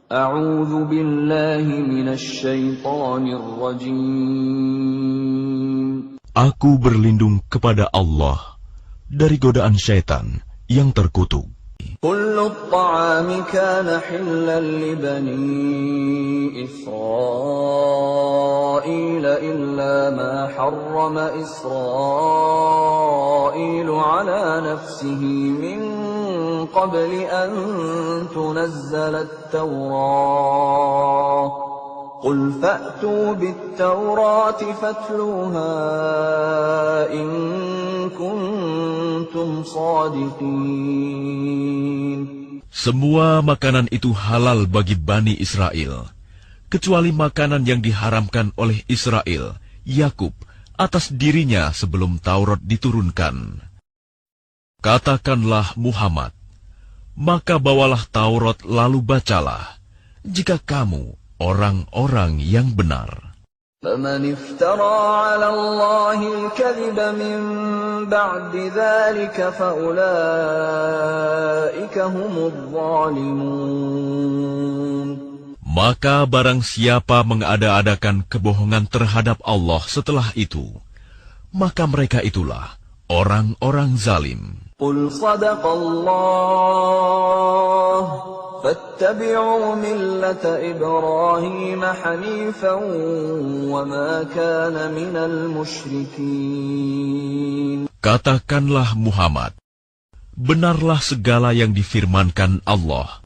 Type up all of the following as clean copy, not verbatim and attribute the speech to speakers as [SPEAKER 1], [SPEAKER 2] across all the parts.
[SPEAKER 1] أعوذ بالله من الشيطان الرجيم.
[SPEAKER 2] Aku berlindung kepada Allah dari godaan syaitan yang terkutuk.
[SPEAKER 1] كل الطعام كان حلا لبني إسرائيل إلا ما حرم إسرائيل على نفسه من قبل أن تنزل التوراة قل فأتوا بالتوراة فاتلوها إن كنتم صادقين.
[SPEAKER 2] Semua makanan itu halal bagi Bani Israel, kecuali makanan yang diharamkan oleh Israel, Yakub, atas dirinya sebelum Taurat diturunkan. Katakanlah Muhammad, maka bawalah Taurat lalu bacalah, jika kamu orang-orang yang benar.
[SPEAKER 1] فَمَنِ افْتَرَى عَلَى اللَّهِ الْكَذِبَ مِنْ بَعْدِ ذَلِكَ فَأُولَئِكَ هُمُ الظَّالِمُونَ.
[SPEAKER 2] Maka barang siapa mengada-adakan kebohongan terhadap Allah setelah itu, maka mereka itulah orang-orang zalim.
[SPEAKER 1] قُلْ صَدَقَ اللَّهُ فَاتَّبِعُوا مِلَّةَ إِبْرَاهِيمَ حَنِيفًا وَمَا كَانَ مِنَ الْمُشْرِكِينَ.
[SPEAKER 2] Katakanlah Muhammad, benarlah segala yang difirmankan Allah.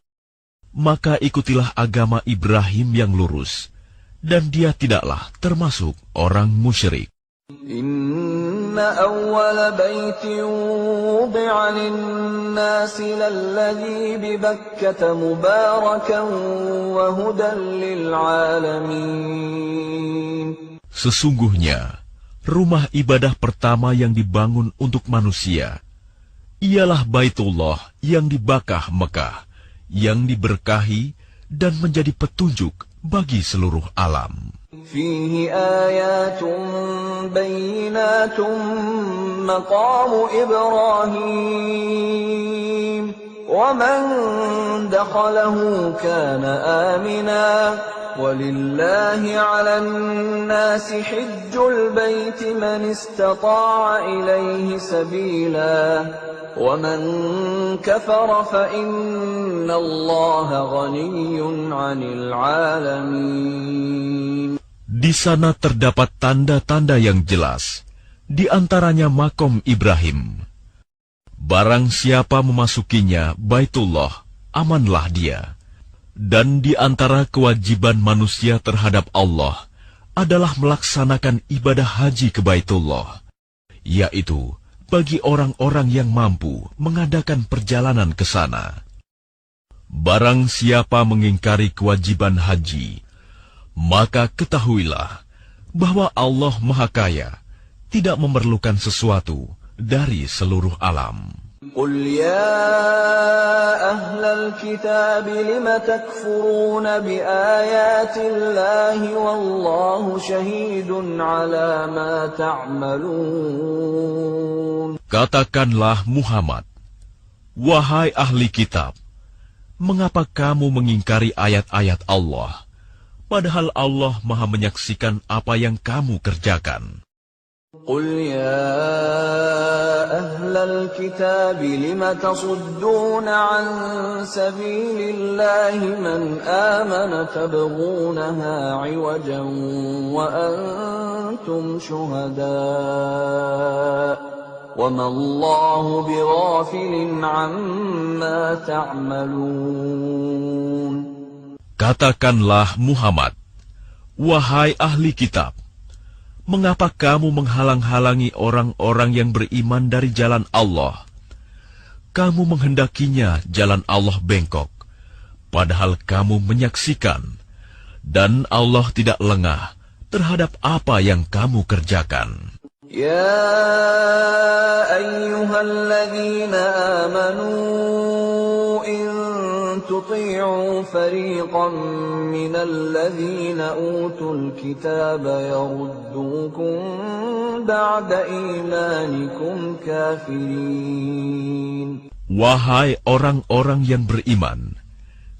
[SPEAKER 2] Maka ikutilah agama Ibrahim yang lurus, dan dia tidaklah termasuk orang musyrik.
[SPEAKER 1] Inna awwala baytin wudi'a lin-nasi lalladhi bi Bakkata mubarakan wa hudan lil-alamin.
[SPEAKER 2] Sesungguhnya, rumah ibadah pertama yang dibangun untuk manusia ialah Baitullah yang di Bakkah Mekah, yang diberkahi dan menjadi petunjuk bagi seluruh alam.
[SPEAKER 1] Fihi ayatun bayyinatun maqamu Ibrahim wa man dakhalahu kana amina walillahi 'alan nasi hajjul baiti man istata'a ilayhi sabila wa man kafara fa inna Allaha ghaniyyun 'anil 'alamin.
[SPEAKER 2] Di sana terdapat tanda-tanda yang jelas, di antaranya makom Ibrahim. Barang siapa memasukinya Baitullah, amanlah dia. Dan di antara kewajiban manusia terhadap Allah adalah melaksanakan ibadah haji ke Baitullah, yaitu bagi orang-orang yang mampu mengadakan perjalanan ke sana. Barang siapa mengingkari kewajiban haji, maka ketahuilah bahwa Allah Maha Kaya, tidak memerlukan sesuatu dari seluruh alam.
[SPEAKER 1] Qul ya ahlal kitab lima takfuruna bi ayatillahi wallahu syahidun ala ma ta'malun.
[SPEAKER 2] Katakanlah Muhammad, wahai ahli kitab, mengapa kamu mengingkari ayat-ayat Allah, padahal Allah Maha menyaksikan apa yang kamu kerjakan.
[SPEAKER 1] Qul ya ahlal kitab lima tasudduna an sabilillahi man amana tabghunaha 'iwajan wa antum syuhada wa ma Allahu bighafilin 'amma ta'malun.
[SPEAKER 2] Katakanlah Muhammad, wahai ahli kitab, mengapa kamu menghalang-halangi orang-orang yang beriman dari jalan Allah? Kamu menghendakinya jalan Allah bengkok, padahal kamu menyaksikan, dan Allah tidak lengah terhadap apa yang kamu kerjakan.
[SPEAKER 1] Ya ayyuhalladzina amanu in tuti'u fariqan minal ladzina utul kitaba yaruddukum ba'da imanikum kafirin.
[SPEAKER 2] Wahai orang-orang yang beriman,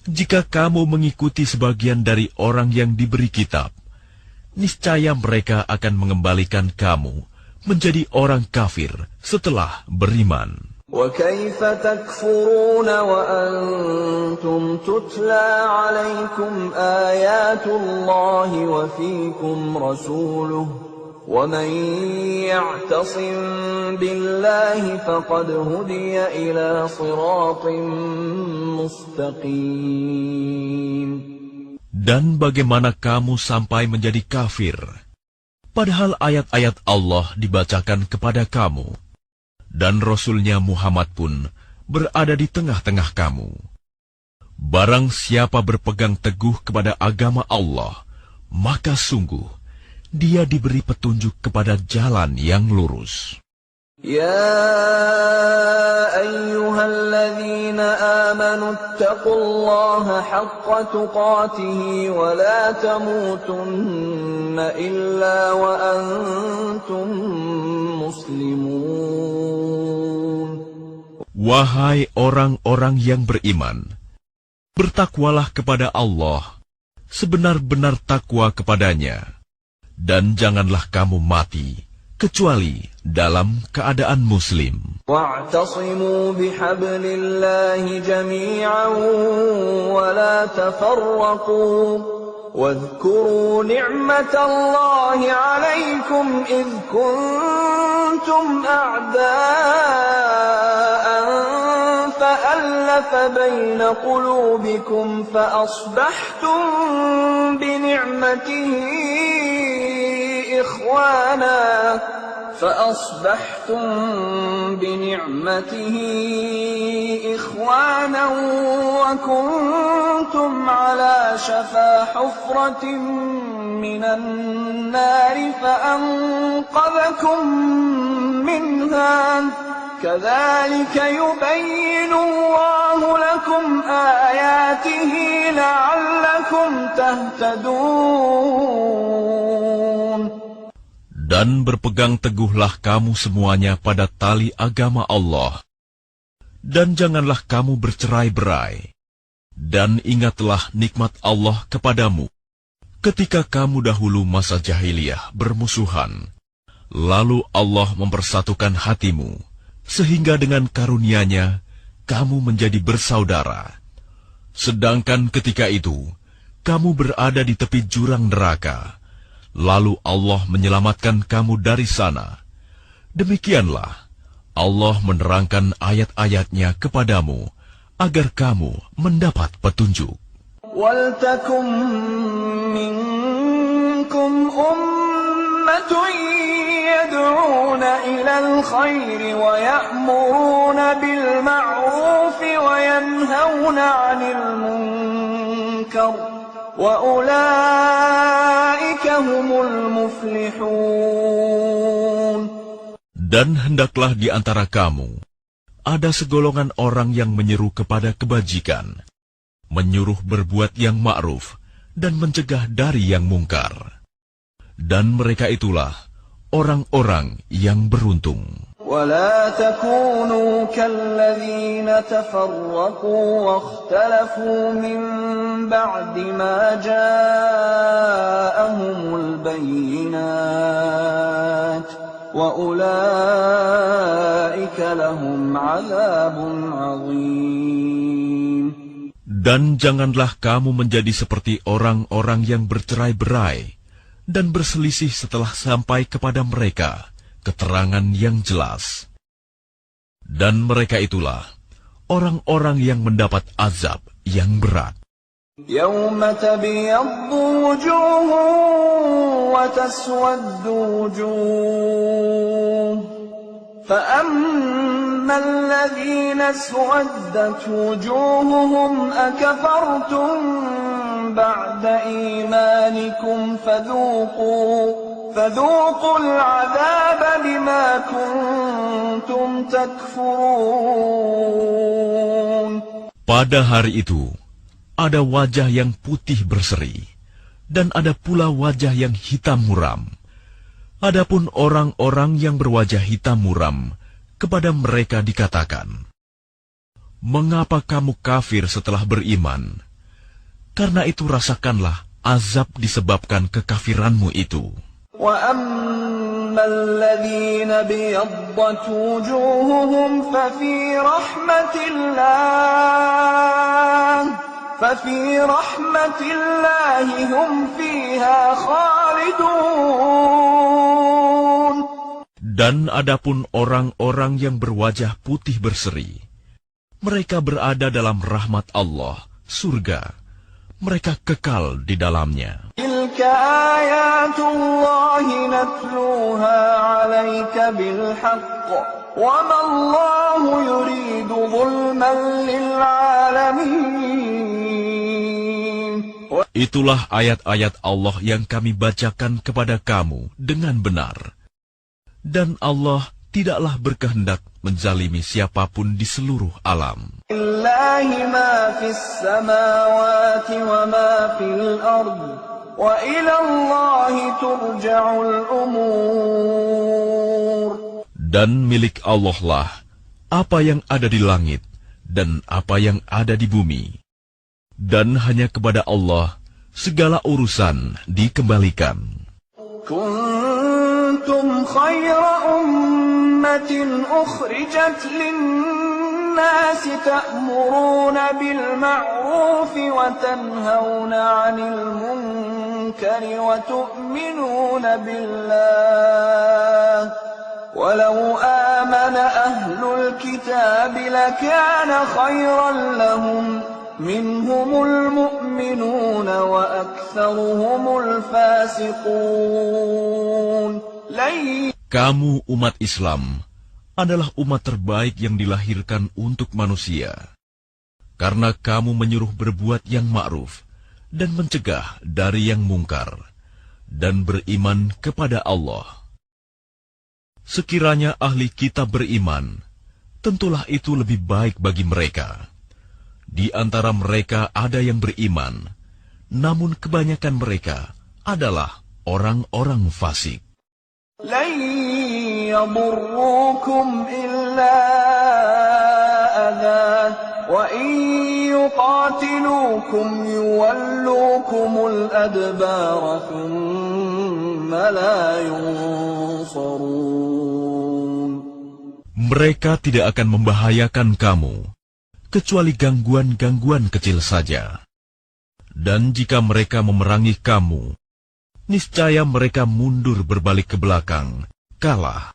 [SPEAKER 2] Jika kamu mengikuti sebagian dari orang yang diberi kitab, niscaya mereka akan mengembalikan kamu menjadi orang kafir setelah beriman.
[SPEAKER 1] وَكَيْفَ تَكْفُرُونَ وَأَنْتُمْ تُتْلَى عَلَيْكُمْ آيَاتُ اللَّهِ وَفِيكُمْ رَسُولُهُ وَمَنْ يَعْتَصِمْ بِاللَّهِ فَقَدْ هُدِيَ إِلَى صِرَاطٍ مُسْتَقِيمٍ.
[SPEAKER 2] Dan bagaimana kamu sampai menjadi kafir, padahal ayat-ayat Allah dibacakan kepada kamu, dan Rasul-Nya Muhammad pun berada di tengah-tengah kamu. Barang siapa berpegang teguh kepada agama Allah, maka sungguh dia diberi petunjuk kepada jalan yang lurus.
[SPEAKER 1] يا أيها الذين آمنوا اتقوا الله حق تقاته ولا تموتن إلا وأنتم مسلمون.
[SPEAKER 2] Wahai orang-orang yang beriman, bertakwalah kepada Allah sebenar-benar takwa kepadanya, dan janganlah kamu mati kecuali dalam keadaan muslim.
[SPEAKER 1] واعتصموا بحبل الله جميعا ولا تفرقوا واذكروا نعمة الله عليكم إذ كنتم أعداء فألف بين قلوبكم فأصبحتم بنعمته إخوانا وكنتم على شفا حفرة من النار فأنقذكم منها كذلك يبين الله لكم آياته لعلكم تهتدون.
[SPEAKER 2] Dan berpegang teguhlah kamu semuanya pada tali agama Allah, dan janganlah kamu bercerai-berai, dan ingatlah nikmat Allah kepadamu ketika kamu dahulu masa jahiliyah bermusuhan, lalu Allah mempersatukan hatimu, sehingga dengan karunia-Nya kamu menjadi bersaudara. Sedangkan ketika itu kamu berada di tepi jurang neraka, lalu Allah menyelamatkan kamu dari sana. Demikianlah Allah menerangkan ayat-ayat-Nya kepadamu agar kamu mendapat petunjuk.
[SPEAKER 1] وَلْتَكُنْ مِنْكُمْ أُمَّةٌ يَدْعُونَ إِلَى الْخَيْرِ وَيَأْمُرُونَ بِالْمَعْرُوفِ وَيَنْهَوْنَ عَنِ الْمُنْكَرِ وَأُولَئِكَ هُمُ الْمُفْلِحُونَ.
[SPEAKER 2] Dan hendaklah di antara kamu ada segolongan orang yang menyeru kepada kebajikan, menyuruh berbuat yang ma'ruf, dan mencegah dari yang mungkar. Dan mereka itulah orang-orang yang beruntung.
[SPEAKER 1] ولا تكونوا كالذين تفرقوا واختلفوا من بعد ما جاءهم البينات وأولئك لهم عذاب عظيم.
[SPEAKER 2] Dan janganlah kamu menjadi seperti orang-orang yang bercerai-berai dan berselisih setelah sampai kepada mereka keterangan yang jelas. Dan mereka itulah orang-orang yang mendapat azab yang berat.
[SPEAKER 1] يَوْمَ تَبْيَضُّ وُجُوهٌ وَتَسْوَدُّ وُجُوهٌ فَأَمَّا الَّذِينَ اسْوَدَّتْ وُجُوهُهُمْ أَكَفَرْتُمْ بَعْدَ إِيمَانِكُمْ فذوقوا العذاب بما كنتم تكفرون.
[SPEAKER 2] Pada hari itu, ada wajah yang putih berseri, dan ada pula wajah yang hitam muram. Adapun orang-orang yang berwajah hitam muram, kepada mereka dikatakan, "Mengapa kamu kafir setelah beriman?" Karena itu rasakanlah azab disebabkan kekafiranmu itu.
[SPEAKER 1] وَأَمَّا الَّذِينَ ابْيَضَّتْ وُجُوهُهُمْ فَفِي رَحْمَةِ اللَّهِ هُمْ فِيهَا خَالِدُونَ.
[SPEAKER 2] Dan adapun orang-orang yang berwajah putih berseri, mereka berada dalam rahmat Allah, surga. Mereka kekal di dalamnya.
[SPEAKER 1] تِلْكَ آيَاتُ اللَّهِ نَتْلُوهَا عَلَيْكَ بِالْحَقِّ وَمَا اللَّهُ يُرِيدُ ظُلْمًا لِلْعَالَمِينَ.
[SPEAKER 2] Itulah ayat-ayat Allah yang kami bacakan kepada kamu dengan benar. Dan Allah tidaklah berkehendak menzalimi siapapun di seluruh alam.
[SPEAKER 1] Lillahi ma fis samawati wa ma fil ard wa ila Allahi turja'ul umur.
[SPEAKER 2] Dan milik Allah lah apa yang ada di langit dan apa yang ada di bumi. Dan hanya kepada Allah segala urusan dikembalikan.
[SPEAKER 1] Kuntum khayra ummatin ukhrijat lin-nas ta'muruna bil ma'ruf wa tanhauna 'anil munkari wa tu'minuna billah. Walau amana ahlul kitab lakana khayran lahum. Minhumul mu'minuna wa aktsaruhumul fasiqun.
[SPEAKER 2] Kamu umat Islam adalah umat terbaik yang dilahirkan untuk manusia. Karena kamu menyuruh berbuat yang ma'ruf dan mencegah dari yang mungkar dan beriman kepada Allah. Sekiranya ahli kitab beriman, tentulah itu lebih baik bagi mereka. Di antara mereka ada yang beriman, namun kebanyakan mereka adalah orang-orang fasik.
[SPEAKER 1] Lan yadurrukum illa adha wa in yuqatilukum yuwallukumul adbara thumma la yunsarun.
[SPEAKER 2] Mereka tidak akan membahayakan kamu kecuali gangguan-gangguan kecil saja. Dan jika mereka memerangi kamu, niscaya mereka mundur berbalik ke belakang, kalah.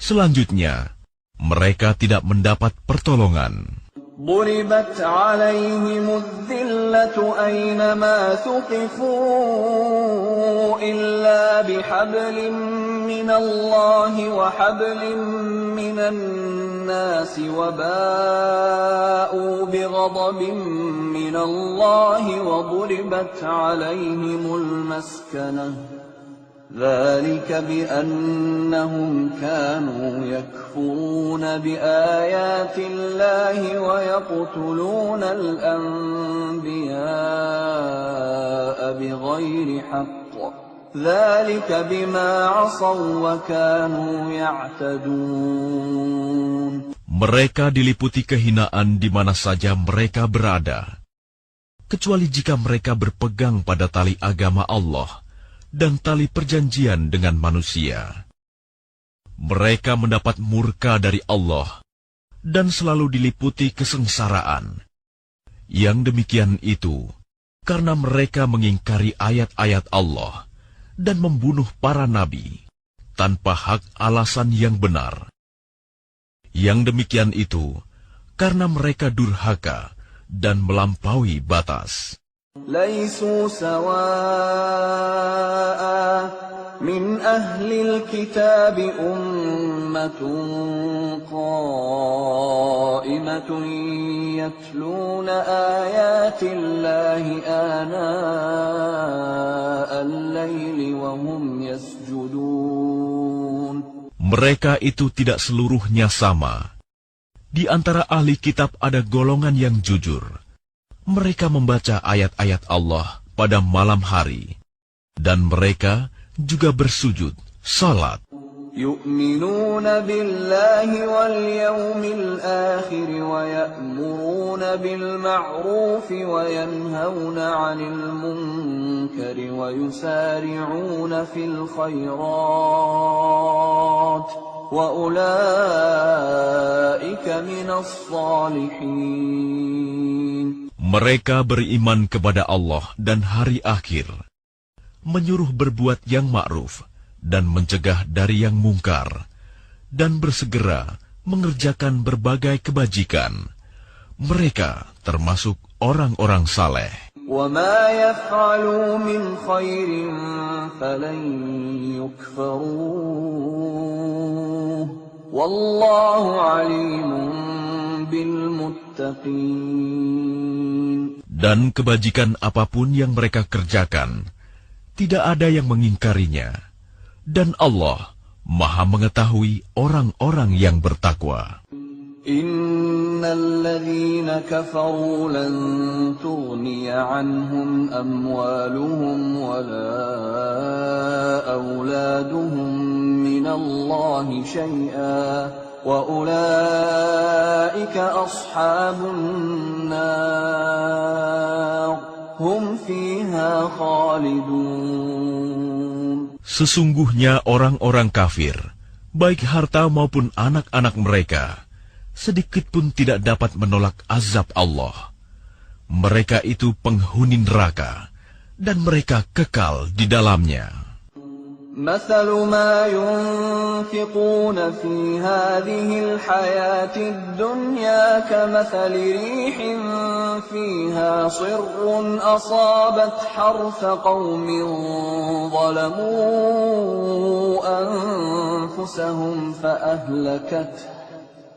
[SPEAKER 2] Selanjutnya, mereka tidak mendapat pertolongan.
[SPEAKER 1] ضربت عليهم الذلة أينما ثقفوا إلا بحبل من الله وحبل من الناس وباءوا بغضب من الله وضربت عليهم المسكنة ذلك بأنهم كانوا يكفرون بآيات الله ويقتلون الأنبياء بغير حق ذلك بما عصوا وكانوا يعتدون.
[SPEAKER 2] Mereka diliputi kehinaan di mana saja mereka berada, kecuali jika mereka berpegang pada tali agama Allah dan tali perjanjian dengan manusia. Mereka mendapat murka dari Allah dan selalu diliputi kesengsaraan. Yang demikian itu karena mereka mengingkari ayat-ayat Allah dan membunuh para nabi tanpa hak alasan yang benar. Yang demikian itu karena mereka durhaka dan melampaui batas.
[SPEAKER 1] ليسوا سواء من أهل الكتاب أمة قائمة يتلون آيات الله آناء الليل وهم يسجدون.
[SPEAKER 2] Mereka itu tidak seluruhnya sama. Di antara ahli kitab ada golongan yang jujur. Mereka membaca ayat-ayat Allah pada malam hari, dan mereka juga bersujud, salat.
[SPEAKER 1] يؤمنون بالله واليوم الآخر ويأمرون بالمعروف وينهون عن المنكر ويسارعون في الخيرات وأولئك من الصالحين.
[SPEAKER 2] Mereka beriman kepada Allah dan hari akhir, menyuruh berbuat yang ma'ruf dan mencegah dari yang mungkar, dan bersegera mengerjakan berbagai kebajikan. Mereka termasuk orang-orang saleh.
[SPEAKER 1] وَمَا يَفْعَلُوا مِنْ خَيْرٍ فَلَنْ يُكْفَرُوهُ وَاللَّهُ عَلِيمٌ بِالْمُتَّقِينَ.
[SPEAKER 2] Dan kebajikan apapun yang mereka kerjakan, tidak ada yang mengingkarinya. Dan Allah Maha mengetahui orang-orang yang bertakwa.
[SPEAKER 1] Innal ladzina kafaru lan tughniya anhum amwaluhum wala auladuhum minallahi syai'a wa ulaika ashabun nar hum fiha khalidun.
[SPEAKER 2] Sesungguhnya orang-orang kafir, baik harta maupun anak-anak mereka, sedikit pun tidak dapat menolak azab Allah. Mereka itu penghuni neraka, dan mereka kekal di dalamnya.
[SPEAKER 1] مثل ما ينفقون في هذه الحياة الدنيا كمثل ريح فيها صر أصابت حرث قوم ظلموا أنفسهم فأهلكته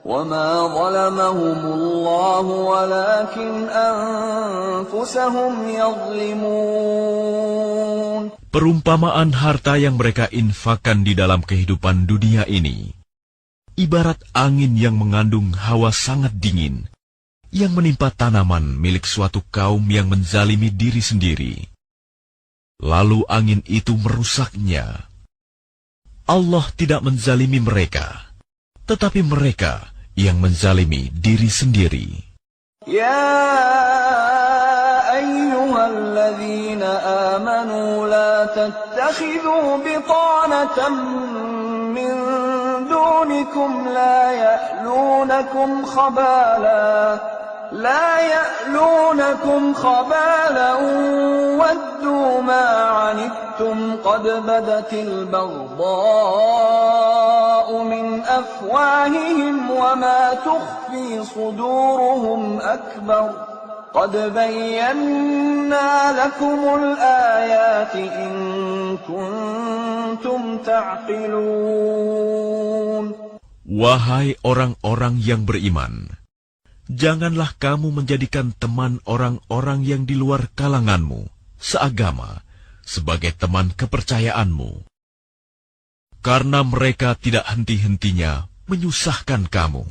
[SPEAKER 1] وما ظلمهم الله ولكن أنفسهم يظلمون.
[SPEAKER 2] Perumpamaan harta yang mereka infakkan di dalam kehidupan dunia ini, ibarat angin yang mengandung hawa sangat dingin, yang menimpa tanaman milik suatu kaum yang menzalimi diri sendiri. Lalu angin itu merusaknya. Allah tidak menzalimi mereka, tetapi mereka yang menzalimi diri sendiri.
[SPEAKER 1] Ya ayyuhalladzina amanu la tattakhidhu bitanatan min dunikum la ya'lunakum khabalan waddu ma 'anittum qad badatil baghdha'u min afwahihim wa ma tukhfi suduruhum akbar qad bayyana lakumul ayati in kuntum ta'qilun.
[SPEAKER 2] Wahai orang-orang yang beriman, janganlah kamu menjadikan teman orang-orang yang di luar kalanganmu, seagama, sebagai teman kepercayaanmu. Karena mereka tidak henti-hentinya menyusahkan kamu.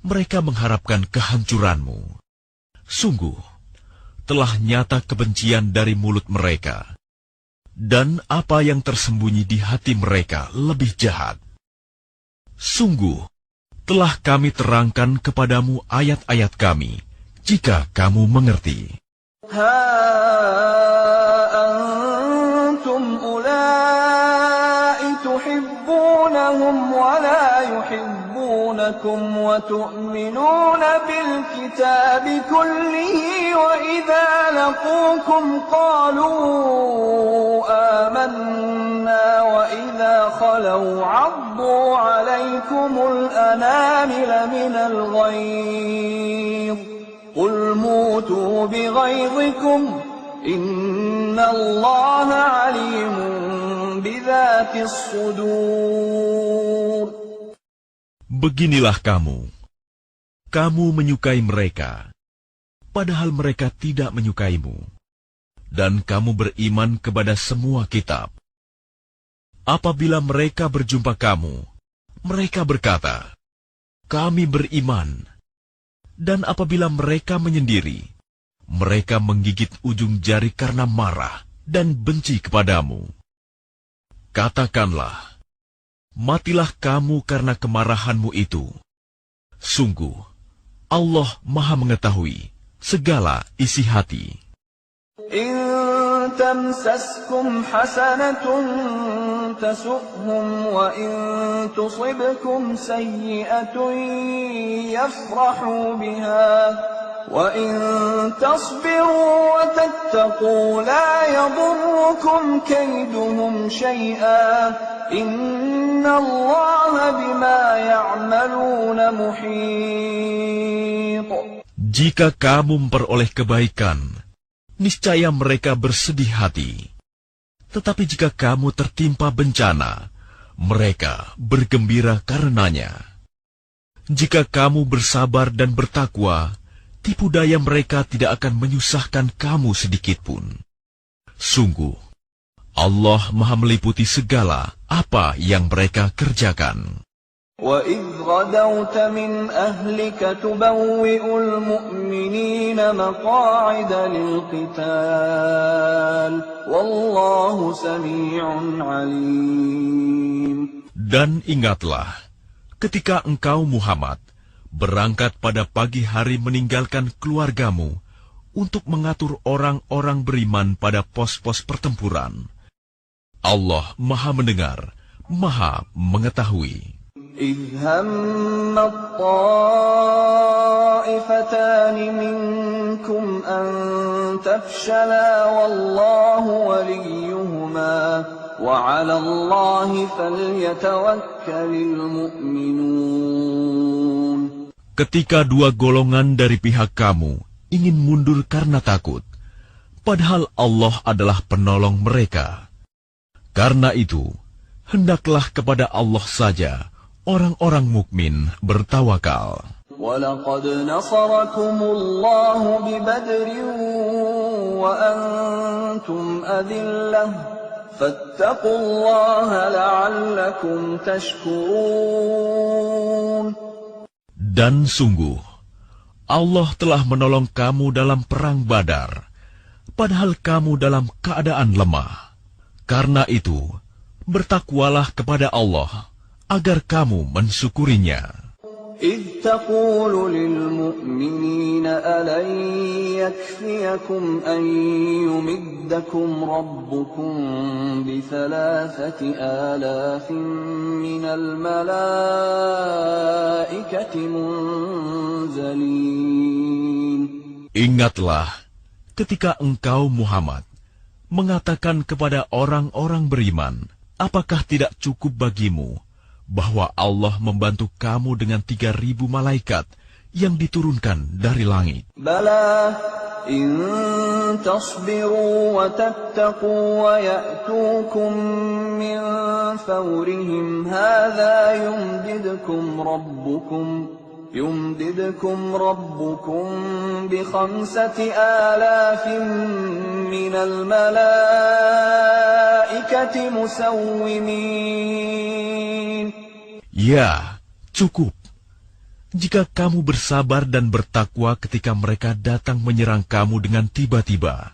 [SPEAKER 2] Mereka mengharapkan kehancuranmu. Sungguh, telah nyata kebencian dari mulut mereka, dan apa yang tersembunyi di hati mereka lebih jahat. Sungguh, telah kami terangkan kepadamu ayat-ayat kami, jika kamu mengerti.
[SPEAKER 1] Ha antum ulai tuhibbunahum wa la yuhibbunakum wa tu'minuna bil kitabi kullihi wa idza laqukum qalu amanna wa idza khalu 'addu 'alaykumul anamila minal ghayz qul mutu bighayzikum innallaha 'alimun bidzatis sudur.
[SPEAKER 2] Beginilah kamu menyukai mereka, padahal mereka tidak menyukaimu, dan kamu beriman kepada semua kitab. Apabila mereka berjumpa kamu, mereka berkata, kami beriman. Dan apabila mereka menyendiri, mereka menggigit ujung jari karena marah dan benci kepadamu. Katakanlah, matilah kamu karena kemarahanmu itu. Sungguh, Allah Maha mengetahui segala isi hati.
[SPEAKER 1] إن تمسسكم حسنة تسؤهم وإن تصبكم سيئة يفرحوا بها وإن تصبروا وتتقوا لا يضركم كيدهم شيئا إن الله بما يعملون محيط.
[SPEAKER 2] Jika kamu memperoleh kebaikan, niscaya mereka bersedih hati. Tetapi jika kamu tertimpa bencana, mereka bergembira karenanya. Jika kamu bersabar dan bertakwa, tipu daya mereka tidak akan menyusahkan kamu sedikitpun. Sungguh, Allah Maha meliputi segala apa yang mereka kerjakan.
[SPEAKER 1] وَإِذْ غَدَوْتَ مِنْ أَهْلِكَ تُبَوِّئُ الْمُؤْمِنِينَ مَقَاعِدَ لِلْقِتَالِ وَاللَّهُ سَمِيعٌ عَلِيمٌ.
[SPEAKER 2] Dan ingatlah, ketika engkau Muhammad berangkat pada pagi hari meninggalkan keluargamu untuk mengatur orang-orang beriman pada pos-pos pertempuran. Allah Maha mendengar, Maha mengetahui.
[SPEAKER 1] إِذْ هَمَّ الطَّائِفَتَانِ مِنكُمْ أَن تَفْشَلَا وَاللَّهُ وَلِيُّهُمَا وَعَلَى اللَّهِ فَلْيَتَوَكَّلِ الْمُؤْمِنُونَ. Ketika dua golongan dari pihak kamu ingin mundur karena takut, padahal Allah adalah penolong mereka. Karena itu, hendaklah kepada Allah saja orang-orang mukmin bertawakal. وَلَقَدْ نَصَرَكُمُ اللَّهُ بِبَدْرٍ وَأَنْتُمْ أَذِلَّةٌ فَاتَّقُوا اللَّهَ لَعَلَّكُمْ تَشْكُرُونَ. Dan sungguh, Allah telah menolong kamu dalam perang Badar, padahal kamu dalam keadaan lemah. Karena itu, bertakwalah kepada Allah, agar kamu mensyukurinya. إِذْ تَقُولُ لِلْمُؤْمِنِينَ أَلَنْ يَكْفِيَكُمْ أَنْ يُمِدَّكُمْ رَبُّكُمْ بِثَلَاثَةِ آلَافٍ مِّنَ الْمَلَائِكَةِ مُنْزَلِينَ. Ingatlah ketika engkau Muhammad mengatakan kepada orang-orang beriman, apakah tidak cukup bagimu bahwa Allah membantu kamu dengan 3.000 malaikat yang diturunkan dari langit? Bala, in tasbiru wa tattaqu wa ya'tukum min fawrihim hadha يمددكم ربكم ب5,000 من الملائكة مسومين. Ya, cukup. Jika kamu bersabar dan bertakwa ketika mereka datang menyerang kamu dengan tiba-tiba,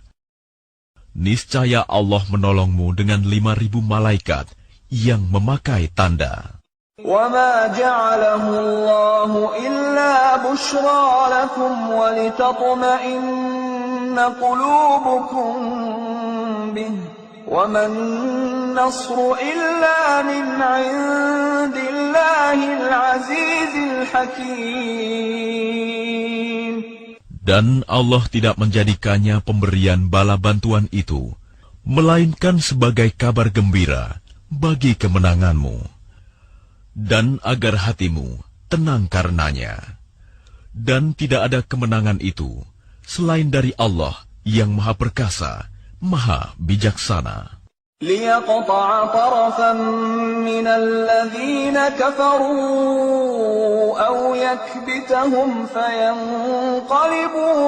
[SPEAKER 1] niscaya Allah menolongmu dengan 5.000 malaikat yang memakai tanda. وَمَا جَعَلَهُ اللَّهُ إِلَّا بُشْرَى لَكُمْ وَلِتَطْمَئِنَّ قُلُوبُكُمْ بِهِ وَمَا النَّصْرُ إِلَّا مِنْ عِنْدِ اللَّهِ الْعَزِيزِ الْحَكِيمِ. Dan Allah tidak menjadikannya pemberian bala bantuan itu, melainkan sebagai kabar gembira bagi kemenanganmu, dan agar hatimu tenang karenanya. Dan tidak ada kemenangan itu selain dari Allah yang Maha Perkasa, Maha Bijaksana. لِيَقْطَعَ طَرَفًا مِّنَ الَّذِينَ كَفَرُوا أَوْ يَكْبِتَهُمْ فَيَنْقَلِبُوا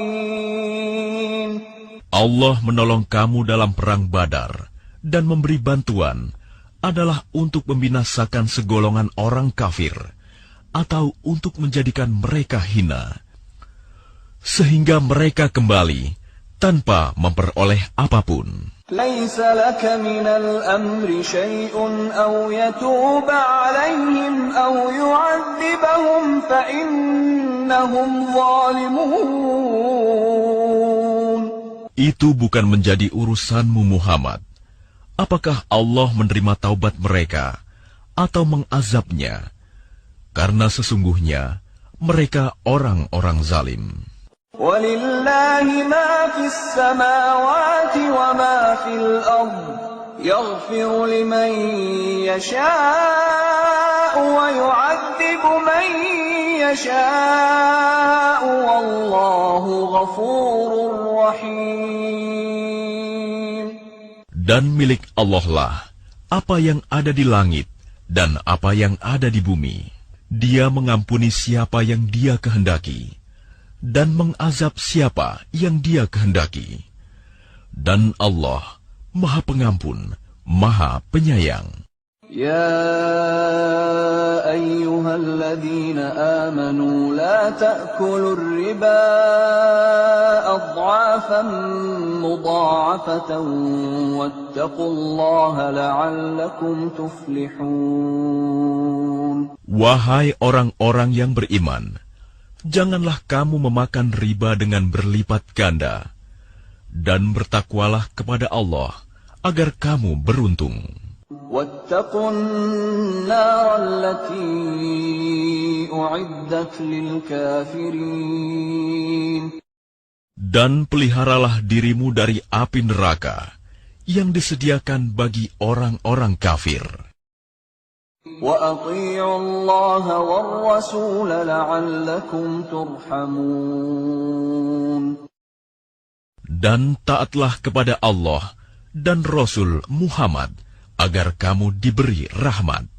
[SPEAKER 1] خَائِبِينَ. Allah menolong kamu dalam perang Badar dan memberi bantuan adalah untuk membinasakan segolongan orang kafir atau untuk menjadikan mereka hina, sehingga mereka kembali
[SPEAKER 2] tanpa memperoleh apapun.
[SPEAKER 3] ليس لك من الأمر شيء أو يتوب عليهم أو يعذبهم فإنهم ظالمون.
[SPEAKER 2] Itu bukan menjadi urusanmu Muhammad. Apakah Allah menerima taubat mereka atau mengazabnya? Karena sesungguhnya mereka orang-orang zalim.
[SPEAKER 3] وَلِلَّهِ مَا فِي السَّمَاوَاتِ وَمَا فِي الْأَرْضِ يَغْفِرُ لِمَن يَشَاءُ وَيُعَذِّبُ مَن يَشَاءُ وَاللَّهُ غَفُورٌ رَّحِيمٌ.
[SPEAKER 2] Dan milik Allah lah apa yang ada di langit dan apa yang ada di bumi. Dia mengampuni siapa yang Dia kehendaki dan mengazab siapa yang Dia kehendaki. Dan Allah Maha Pengampun, Maha Penyayang.
[SPEAKER 3] يا أيها الذين آمنوا لا تأكلوا الربا أضعافا مضاعفة واتقوا الله لعلكم تفلحون.
[SPEAKER 2] Wahai orang-orang yang beriman, janganlah kamu memakan riba dengan berlipat ganda, dan bertakwalah kepada Allah agar kamu beruntung.
[SPEAKER 3] واتقوا النار التي أعدت للكافرين.
[SPEAKER 2] Dan peliharalah dirimu dari api neraka yang disediakan bagi orang-orang kafir.
[SPEAKER 3] وأطيعوا الله والرسول لعلكم ترحمون.
[SPEAKER 2] Dan taatlah kepada Allah dan Rasul Muhammad agar kamu diberi rahmat.